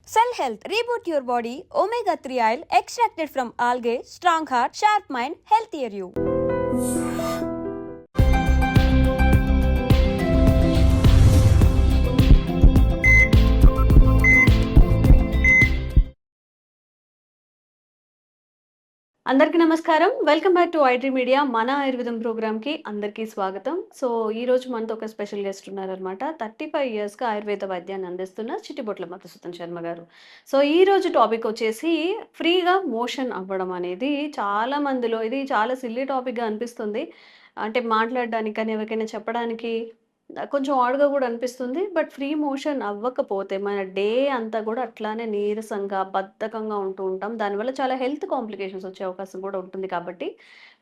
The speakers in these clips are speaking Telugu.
Cell Health, reboot your body, omega 3 oil extracted from algae, strong heart, sharp mind, healthier you. అందరికీ నమస్కారం. Welcome back to IT media. మన ఆయుర్వేదం ప్రోగ్రామ్‌కి అందరికీ స్వాగతం. సో, ఈరోజు మనతో ఒక స్పెషల్ గెస్ట్ ఉన్నారనమాట. 35 ఇయర్స్‌గా ఆయుర్వేద వైద్యాన్ని అందిస్తున్న చిట్టిబొట్ల మధుసూదన్ శర్మ గారు. సో, ఈరోజు టాపిక్ వచ్చేసి ఫ్రీగా మోషన్ అవ్వడం అనేది చాలా మందిలో ఇది చాలా సిల్లీ టాపిక్‌గా అనిపిస్తుంది. అంటే మాట్లాడడానికి కానీ, ఎవరికైనా చెప్పడానికి కొంచెం ఆడ్‌గా కూడా అనిపిస్తుంది. బట్ ఫ్రీ మోషన్ అవ్వకపోతే మన డే అంతా కూడా అట్లానే నీరసంగా, బద్ధకంగా ఉంటూ ఉంటాం. దానివల్ల చాలా హెల్త్ కాంప్లికేషన్స్ వచ్చే అవకాశం కూడా ఉంటుంది కాబట్టి,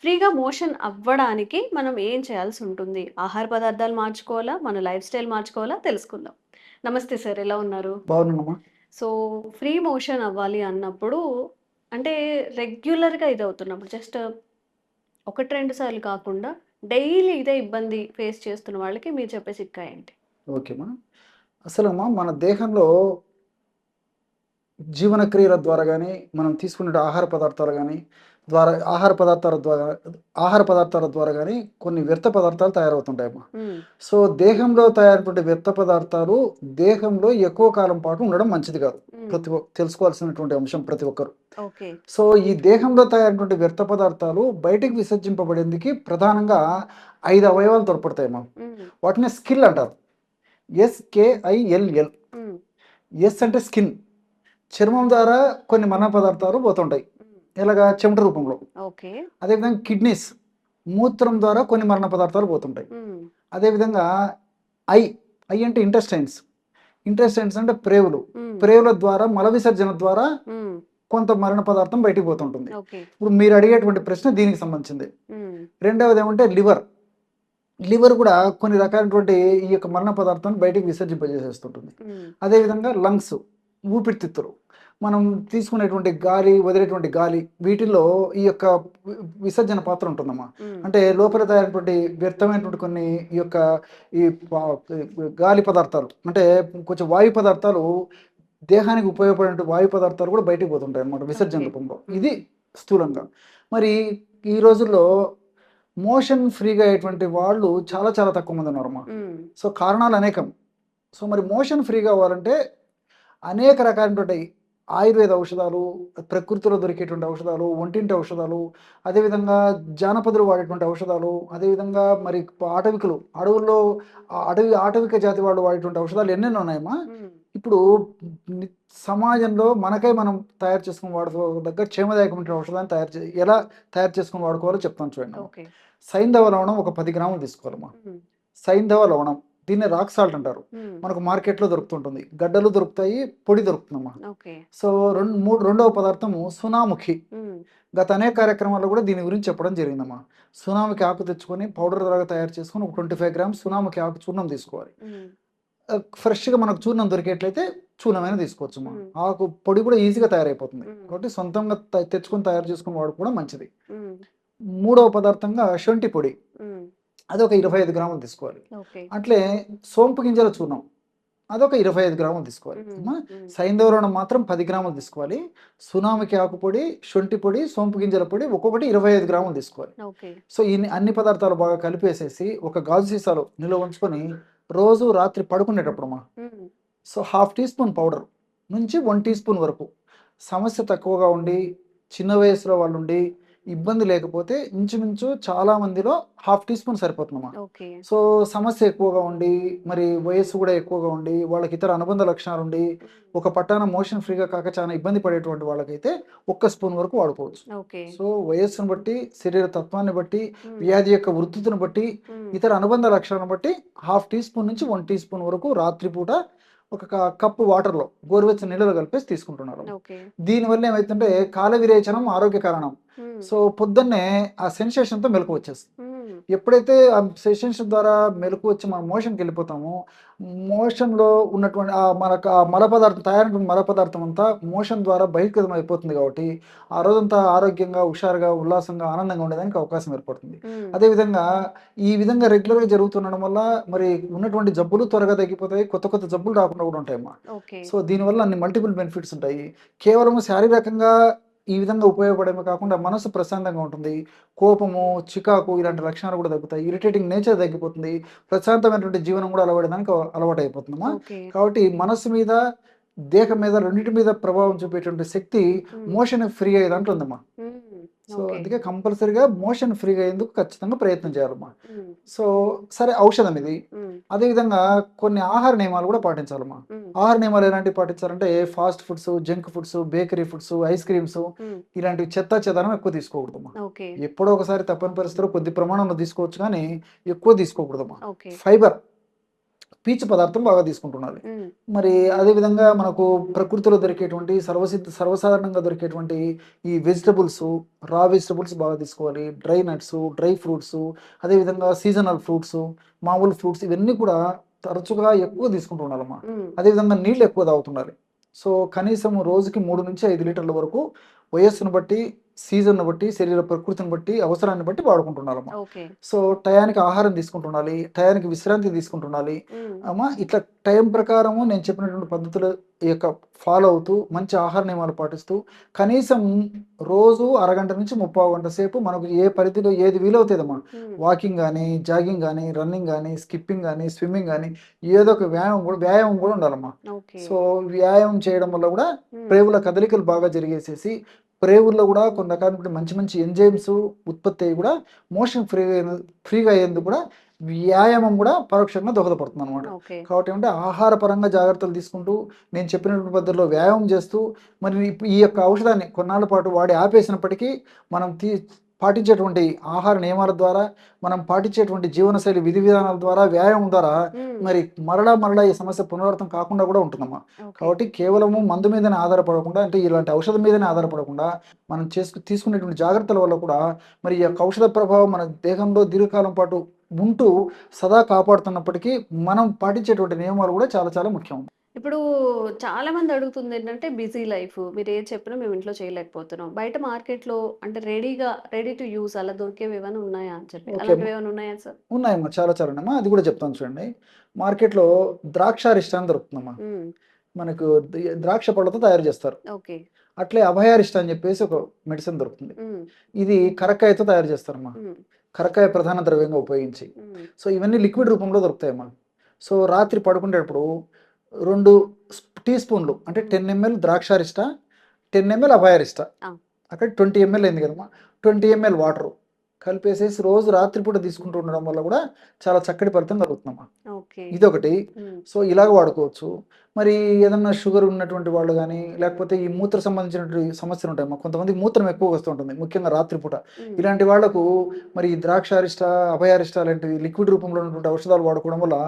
ఫ్రీగా మోషన్ అవ్వడానికి మనం ఏం చేయాల్సి ఉంటుంది? ఆహార పదార్థాలు మార్చుకోవాలా? మన లైఫ్ స్టైల్ మార్చుకోవాలా? తెలుసుకుందాం. నమస్తే సార్, ఎలా ఉన్నారు? బాగున్నానమ్మా. సో, ఫ్రీ మోషన్ అవ్వాలి అన్నప్పుడు అంటే రెగ్యులర్‌గా ఇదవుతున్నప్పుడు జస్ట్ 1, 2 సార్లు కాకుండా డైలీ ఇదే ఇబ్బంది ఫేస్ చేస్తున్న వాళ్ళకి మీరు చెప్పే చిట్కా ఏంటి? ఓకేమ్మా. అసలమ్మా మన దేహంలో జీవన క్రియల ద్వారా గానీ, మనం తీసుకునే ఆహార పదార్థాల ద్వారా గానీ కొన్ని వ్యర్థ పదార్థాలు తయారవుతుంటాయమ్మా. హ్మ్. సో, దేహంలో తయారైనటువంటి వ్యర్థ పదార్థాలు దేహంలో ఎక్కువ కాలం పాటు ఉండడం మంచిది కాదు. హ్మ్. తెలుసుకోవాల్సినటువంటి అంశం ప్రతి ఒక్కరు. ఓకే. సో, ఈ దేహంలో తయారైనటువంటి వ్యర్థ పదార్థాలు బయటికి విసర్జింపబడేందుకు ప్రధానంగా 5 అవయవాలు తోడ్పడతాయమ్మా. హ్మ్. వాటిని స్కిల్ అంటారు. SKILL. హ్మ్. ఎస్ అంటే స్కిన్. చర్మం ద్వారా కొన్ని మలిన పదార్థాలు పోతుంటాయి. హ్మ్. ఎలాగా? చెమట రూపంలో. ఓకే. అదేవిధంగా కిడ్నీస్, మూత్రం ద్వారా కొన్ని మలిన పదార్థాలు పోతుంటాయి. హ్మ్. అదేవిధంగా ఐ, ఐ అంటే ఇంటెస్టైన్స్ అంటే ప్రేవులు. హ్మ్. ప్రేవుల ద్వారా మల విసర్జన ద్వారా హ్మ్. కొంత మలిన పదార్థం బయటికి పోతుంటుంది. ఓకే. ఇప్పుడు మీరు అడిగేటువంటి ప్రశ్న దీనికి సంబంధించింది. హ్మ్. రెండవది ఏమంటే లివర్. లివర్ కూడా కొన్ని రకాలైనటువంటి ఈ యొక్క మలిన పదార్థాన్ని బయటికి విసర్జింపజేసేస్తుంటుంది. హ్మ్. అదేవిధంగా లంగ్స్, ఊపిరితిత్తులు. మనం తీసుకునేటువంటి గాలి, వదిలేటువంటి గాలి వీటిల్లో ఈ యొక్క విసర్జన పాత్ర ఉంటుందమ్మా. హ్మ్. అంటే లోపల తయారైనటువంటి వ్యర్థమైనటువంటి కొన్ని ఈ యొక్క ఈ పా గాలి పదార్థాలు అంటే కొంచెం వాయు పదార్థాలు దేహానికి ఉపయోగపడే వాయు పదార్థాలు కూడా బయటికి పోతుంటాయి అన్నమాట విసర్జన ఓకే. రూపంలో. హ్మ్. ఇది స్థూలంగా. మరి ఈ రోజుల్లో మోషన్ ఫ్రీగా అయ్యేటువంటి వాళ్ళు చాలా చాలా తక్కువ మంది ఉన్నారమ్మా. హ్మ్. సో, కారణాలు అనేకం. సో, మరి మోషన్ ఫ్రీగా అవ్వాలంటే అనేక రకాలైనటువంటి ఆయుర్వేద ఔషధాలు, ప్రకృతిలో దొరికేటువంటి ఔషధాలు, ఒంటింటి ఔషధాలు, అదేవిధంగా జానపదులు వాడేటువంటి ఔషధాలు, అదేవిధంగా మరి అటవికులు, అడవుల్లో ఆటవిక జాతి వాళ్ళు వాడేటువంటి ఔషధాలు ఎన్నెన్నో ఉన్నాయమ్మా. హ్మ్. ఇప్పుడు ని సమాజంలో మనకై మనం తయారు చేసుకొని వాడుకోదగ్గ క్షేమదాయకమైన ఔషధాన్ని ఎలా తయారు చేసుకొని వాడుకోవాలో చెప్తాను చూడండమ్మా. ఓకే. సైంధవ లవణం ఒక 10 గ్రాములు తీసుకోవాలమ్మా. హ్మ్. సైంధవ లవణం. దీన్ని రాక్ సాల్ట్ అంటారు. హ్మ్. మనకు మార్కెట్‌లో దొరుకుతుంటుంది. గడ్డలు దొరుకుతాయి, పొడి దొరుకుతుందమ్మా. ఓకే. సో, రెండవ పదార్థము సునాముఖి. హ్మ్. గత అనేక కార్యక్రమాల్లో కూడా దీని గురించి చెప్పడం జరిగిందమ్మా. సునాముఖి ఆకు తెచ్చుకొని పౌడర్ లాగా తయారు చేసుకొని ఒక 25 గ్రామ్స్ సునాముఖి ఆకు చూర్ణం తీసుకోవాలి. హ్మ్. ఫ్రెష్‌గా మనకు చూర్ణం దొరికేట్లయితే చూర్ణమైనా తీసుకోవచ్చమ్మా. హ్మ్. ఆకు పొడి కూడా ఈజీగా తయారైపోతుంది. హ్మ్. కాబట్టి సొంతంగా తెచ్చుకొని తయారు చేసుకొని వాడుకోవడం మంచిది. హ్మ్. మూడవ పదార్థంగా శొంఠి పొడి. హ్మ్. అదొక 25 గ్రాములు తీసుకోవాలి. ఓకే. అట్లే సోంపు గింజల చూర్ణం. అదొక 25 గ్రాములు తీసుకోవాలి. హ్మ్. అమ్మా, హ్మ్. సైంధవ లవణం మాత్రం 10 గ్రాములు తీసుకోవాలి. సునామికి ఆకు పొడి, శొంఠి పొడి, సోంపు గింజల పొడి ఒక్కొక్కటి 25 గ్రాములు తీసుకోవాలి. ఓకే. సో, అన్ని పదార్థాలు బాగా కలిపేసేసి ఒక గాజు సీసాలో నిల్వ ఉంచుకొని రోజు రాత్రి పడుకునేటప్పుడమ్మా, hmm. So, half tea spoon powder నుంచి 1 టీ స్పూన్ వరకు సమస్య తక్కువగా ఉండి, చిన్న వయసులో వాళ్ళుండి, ఇబ్బంది లేకపోతే ఇంచుమించు చాలా మందిలో హాఫ్ టీ స్పూన్ సరిపోతుందమ్మా. ఓకే. సో, సమస్య ఎక్కువగా ఉండి, మరి వయస్సు కూడా ఎక్కువగా ఉండి, వాళ్ళకి ఇతర అనుబంధ లక్షణాలుండి, హ్మ్. ఒక పట్టాన మోషన్ ఫ్రీగా కాక చాలా ఇబ్బంది పడేటువంటి వాళ్ళకైతే ఒక్క స్పూన్ వరకు వాడుకోవచ్చు. ఓకే. సో, వయస్సును బట్టి, శరీర తత్వాన్ని బట్టి, హ్మ్. వ్యాధి యొక్క ఉధృతిని బట్టి, హ్మ్. ఇతర అనుబంధ లక్షణాలను బట్టి హాఫ్ టీ స్పూన్ నుంచి 1 టీ స్పూన్ వరకు రాత్రిపూట ఒక కప్పు వాటర్‌లో గోరువెచ్చని నీళ్ళలో కలిపేసి తీసుకుంటున్నారు. ఓకే. దీనివల్ల ఏమైతుందంటే కాల విరేచనం ఆరోగ్య కారణం. హ్మ్. సో, పొద్దున్నే ఆ సెన్సేషన్‌తో మెలుకువ వచ్చేస్తుంది. హ్మ్. ఎప్పుడైతే ఆ సెషన్స్ ద్వారా మెలకు వచ్చి మనం మోషన్కి వెళ్ళిపోతామో, మోషన్లో ఉన్నటువంటి మనకు ఆ మల పదార్థం తయారైన మల పదార్థం అంతా మోషన్ ద్వారా బహిర్గతం అయిపోతుంది కాబట్టి ఆ రోజంతా ఆరోగ్యంగా, హుషారుగా, ఉల్లాసంగా, ఆనందంగా ఉండడానికి అవకాశం ఏర్పడుతుంది. అదేవిధంగా ఈ విధంగా రెగ్యులర్గా జరుగుతుండడం వల్ల మరి ఉన్నటువంటి జబ్బులు త్వరగా తగ్గిపోతాయి, కొత్త కొత్త జబ్బులు రాకుండా కూడా ఉంటాయమ్మా. సో దీనివల్ల అన్ని మల్టిపుల్ బెనిఫిట్స్ ఉంటాయి. కేవలం శారీరకంగా ఈ విధంగా ఉపయోగపడమే కాకుండా మనసు ప్రశాంతంగా ఉంటుంది, కోపము, చికాకు ఇలాంటి లక్షణాలు కూడా తగ్గుతాయి, ఇరిటేటింగ్ నేచర్ తగ్గిపోతుంది, ప్రశాంతమైనటువంటి జీవనం కూడా అలవాటు అయిపోతుందమ్మా. కాబట్టి మనసు మీద, దేహం మీద, రెండింటి మీద ప్రభావం చూపేటువంటి శక్తి మోషన్ ఫ్రీ అయ్యే దాంట్లో ఉందమ్మా. సో అందుకే కంపల్సరీగా మోషన్ ఫ్రీగా అయ్యేందుకు ఖచ్చితంగా ప్రయత్నం చేయాలమ్మా. సో సరే, ఔషధం ఇది. అదేవిధంగా కొన్ని ఆహార నియమాలు కూడా పాటించాలమ్మా. ఆహార నియమాలు ఎలాంటివి పాటించాలంటే fast foods, junk foods, bakery foods, ice creams ఇలాంటివి చెదారం ఎక్కువ తీసుకోకూడదమ్మా. ఎప్పుడో ఒకసారి తప్పని పరిస్థితుల్లో కొద్ది ప్రమాణంలో తీసుకోవచ్చు, కానీ ఎక్కువ తీసుకోకూడదమ్మా. ఫైబర్, పీచు పదార్థం బాగా తీసుకుంటున్నారు. మరి అదేవిధంగా మనకు ప్రకృతిలో దొరికేటువంటి సర్వసాధారణంగా దొరికేటువంటి ఈ వెజిటబుల్స్, రా వెజిటబుల్స్ బాగా తీసుకోవాలి. డ్రై నట్స్, డ్రై ఫ్రూట్స్, అదేవిధంగా సీజనల్ ఫ్రూట్స్, మామూలు ఫ్రూట్స్, ఇవన్నీ కూడా తరచుగా ఎక్కువ తీసుకుంటూ ఉండాలమ్మా. అదేవిధంగా నీళ్ళు ఎక్కువ తాగుతుండాలి. సో కనీసం రోజుకి 3 నుంచి 5 లీటర్ల వరకు వయస్సును బట్టి, సీజన్ బట్టి, శరీర ప్రకృతిని బట్టి, అవసరాన్ని బట్టి వాడుకుంటున్నారమ్మా. సో టయానికి ఆహారం తీసుకుంటుండాలి, టయానికి విశ్రాంతి తీసుకుంటుండాలి అమ్మా. ఇట్లా టైం ప్రకారము నేను చెప్పినటువంటి పద్ధతులు ఫాలో అవుతూ మంచి ఆహార నియమాలు పాటిస్తూ కనీసం రోజు అరగంట నుంచి 30 గంట సేపు మనకు ఏ పరిధిలో ఏది వీలవుతుందమ్మా, వాకింగ్ కానీ, జాగింగ్ కానీ, రన్నింగ్ కానీ, స్కిప్పింగ్ కానీ, స్విమ్మింగ్ కానీ, ఏదో ఒక వ్యాయామం కూడా ఉండాలమ్మా. సో వ్యాయామం చేయడం వల్ల కూడా ప్రేవుల కదలికలు బాగా జరిగేసేసి ప్రేవుల్లో కూడా కొన్ని రకాల మంచి మంచి ఎంజైమ్స్ ఉత్పత్తి అయ్యి కూడా మోషన్ ఫ్రీగా అయ్యేందుకు కూడా వ్యాయామం కూడా పరోక్షంగా దోహదపడుతుంది అనమాట. కాబట్టి ఏమంటే ఆహార పరంగా జాగ్రత్తలు తీసుకుంటూ నేను చెప్పినటువంటి పద్ధతిలో వ్యాయామం చేస్తూ మరి ఈ యొక్క ఔషధాన్ని కొన్నాళ్ళ పాటు వాడి ఆపేసినప్పటికీ మనం పాటించేటువంటి ఆహార నియమాల ద్వారా, మనం పాటించేటువంటి జీవనశైలి విధి విధానాల ద్వారా, వ్యాయామం ద్వారా మరి మరలా ఈ సమస్య పునరావృతం కాకుండా కూడా ఉంటుందమ్మా. కాబట్టి కేవలము మందు మీదనే ఆధారపడకుండా, అంటే ఇలాంటి ఔషధం మీదనే ఆధారపడకుండా మనం తీసుకునేటువంటి జాగ్రత్తల వల్ల కూడా మరి ఈ యొక్క ఔషధ ప్రభావం మన దేహంలో దీర్ఘకాలం పాటు ఉంటూ సదా కాపాడుతున్నప్పటికీ మనం పాటించేటువంటి నియమాలు కూడా చాలా చాలా ముఖ్యం. ఇప్పుడు చాలా మంది అడుగుతుంది ఏంటంటే బిజీ లైఫ్, మీరు ఏది చెప్పినా మేము ఇంట్లో చేయలేకపోతున్నాం, బయట మార్కెట్లో అంటే రెడీ టు యూస్ అలా దొరికేవి ఏమైనా ఉన్నాయా అని చెప్పి, అలాంటివి ఏమైనా ఉన్నాయా సార్? ఉన్నాయమ్మా, చాలా చాలా ఉన్నాయమ్మా. అది కూడా చెప్తాను చూడండి. మార్కెట్లో ద్రాక్షారిష్ట అని దొరుకుతుందమ్మా. మనకు ద్రాక్ష పళ్ళతో తయారు చేస్తారు. అట్లే అభయారిష్ట అని చెప్పేసి ఒక మెడిసిన్ దొరుకుతుంది. ఇది కరక్కాయతో తయారు చేస్తారమ్మా. కరక్కాయ ప్రధాన ద్రవ్యంగా ఉపయోగించి. సో ఇవన్నీ లిక్విడ్ రూపంలో దొరుకుతాయమ్మా. సో రాత్రి పడుకునేటప్పుడు 2 టీ స్పూన్లు అంటే 10 ml ద్రాక్షారిష్ట, 10 ml అభయారిష్ట, అక్కడ 20 ml అయింది కదమ్మా, 20 ml వాటర్ కలిపేసేసి రోజు రాత్రిపూట తీసుకుంటూ ఉండడం వల్ల కూడా చాలా చక్కటి ఫలితం కలుగుతుందమ్మా. ఇదొకటి. సో ఇలాగ వాడుకోవచ్చు. మరి ఏదన్నా షుగర్ ఉన్నటువంటి వాళ్ళు కానీ, లేకపోతే ఈ మూత్ర సంబంధించినటువంటి సమస్యలు ఉంటాయమ్మా. కొంతమందికి మూత్రం ఎక్కువ వస్తూ ఉంటుంది, ముఖ్యంగా రాత్రిపూట. ఇలాంటి వాళ్లకు మరి ద్రాక్షారిష్ట, అభయారిష్ట లాంటివి లిక్విడ్ రూపంలో ఉన్నటువంటి ఔషధాలు వాడుకోవడం వల్ల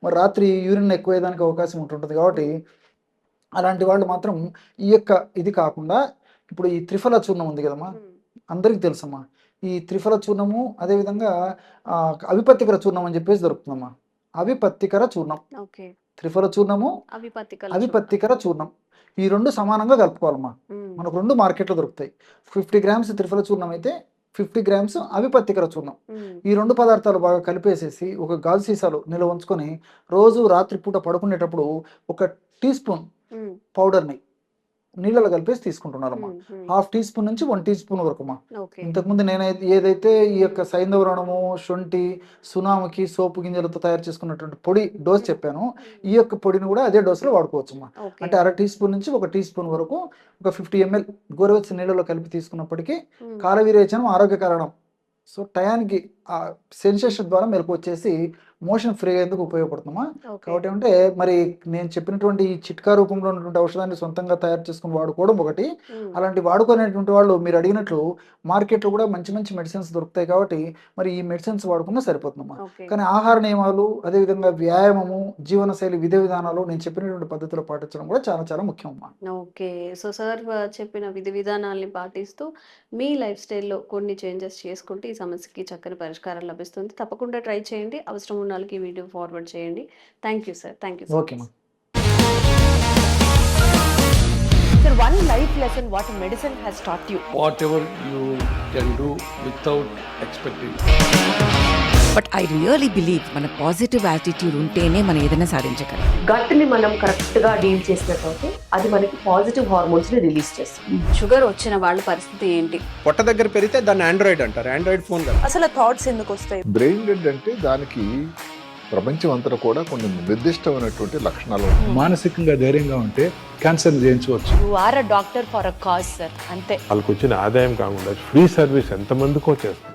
మరి రాత్రి యూరిన్ ఎక్కువ అయ్యేదానికి అవకాశం ఉంటుంటుంది. కాబట్టి అలాంటి వాళ్ళు మాత్రం ఈ యొక్క ఇది కాకుండా ఇప్పుడు ఈ త్రిఫల చూర్ణం ఉంది కదమ్మా, అందరికీ తెలుసమ్మా. ఈ త్రిఫల చూర్ణము, అదేవిధంగా అవిపత్తికర చూర్ణం అని చెప్పేసి దొరుకుతుందమ్మా. అవిపత్తికర చూర్ణం, త్రిఫల చూర్ణము, అవిపత్తికర చూర్ణం, ఈ 2 సమానంగా కలుపుకోవాలమ్మా. మనకు 2 మార్కెట్లో దొరుకుతాయి. 50 grams త్రిఫల చూర్ణం అయితే 50 grams అవిపత్తికర చూర్ణం. ఈ 2 పదార్థాలు బాగా కలిపేసేసి ఒక గాజు సీసాలో నిల్వ ఉంచుకొని రోజు రాత్రిపూట పడుకునేటప్పుడు 1 టీ స్పూన్ పౌడర్ని నీళ్ళలో కలిపేసి తీసుకుంటున్నారమ్మా. 1/2 టీ స్పూన్ నుంచి 1 టీ స్పూన్ వరకు అమ్మా. ఇంతకుముందు నేనైతే ఏదైతే ఈ యొక్క సైంధవరణము, శొంఠి, సునాముకి, సోపు గింజలతో తయారు చేసుకున్నటువంటి పొడి డోస్ చెప్పాను, ఈ యొక్క పొడిని కూడా అదే డోసులో వాడుకోవచ్చు అమ్మా. అంటే 1/2 టీ స్పూన్ నుంచి 1 టీ స్పూన్ వరకు ఒక 50 ml గోరువెచ్చని నీళ్ళలో కలిపి తీసుకున్నప్పటికీ కాలవిరేచనం ఆరోగ్య కారణం. సో టయానికి ఆ సెన్సేషన్ ద్వారా మెలకు వచ్చేసి మోషన్ ఫ్రీ అయ్యేందుకు ఉపయోగపడుతుందమ్మా. ఓకే. కాబట్టి అంటే మరి నేను చెప్పినటువంటి ఈ చిట్కా రూపంలో ఉన్నటువంటి ఔషధాన్ని సొంతంగా తయారు చేసుకుని వాడుకోవడం ఒకటి. హ్మ్. అలాంటి వాడుకునేటువంటి వాళ్ళు మీరు అడిగినట్లు మార్కెట్లో కూడా మంచి మంచి మెడిసిన్స్ దొరుకుతాయి కాబట్టి మరి ఈ మెడిసిన్స్ వాడుకున్నా సరిపోతుందమ్మా. ఓకే. కానీ ఆహార నియమాలు, అదేవిధంగా వ్యాయామము, జీవనశైలి విధి విధానాలు నేను చెప్పినటువంటి పద్ధతిలో పాటించడం కూడా చాలా చాలా ముఖ్యం అమ్మా. ఓకే. సో, సార్ చెప్పిన విధి విధానాల్ని పాటిస్తూ మీ లైఫ్ స్టైల్‌లో కొన్ని చేంజెస్ చేసుకుంటే ఈ సమస్యకి చక్కని పరిష్కారం లభిస్తుంది. తప్పకుండా ట్రై చేయండి. అవసరం ఉన్న వాళ్ళకి ఈ వీడియో ఫార్వర్డ్ చేయండి. Thank you sir. Thank you so okay much. అమ్మా. Sir, one life lesson what medicine has taught you. whatever you can do without expecting. But I really believe మన పాజిటివ్ యాటిట్యూడ్ ఉంటేనే మనం ఏదైనా సాధించగలం. గట్ ని మనం కరెక్ట్ గా డీల్ చేసినట్లయితే అది మనకి పాజిటివ్ హార్మోన్స్ ని రిలీజ్ చేస్తుంది. షుగర్ వచ్చిన వాళ్ళ పరిస్థితి ఏంటి? పొట్ట దగ్గర పెరిగితే దాన్ని ఆండ్రాయిడ్ అంటారు, ఆండ్రాయిడ్ ఫోన్ కదా. అసలు థాట్స్ ఎందుకు వస్తాయి? బ్రెయిన్ డెడ్ అంటే దానికి ప్రపంచం అంతా కూడా కొన్ని నిర్దిష్టమైనటువంటి లక్షణాలు ఉంటాయి. మానసికంగా ధైర్యంగా ఉంటే క్యాన్సర్ జయించవచ్చు. You are a doctor for a cause sir, అంతే. వాళ్ళకి వచ్చిన ఆదాయం కాకుండా ఫ్రీ సర్వీస్ ఎంతమందికో చేస్తుంది.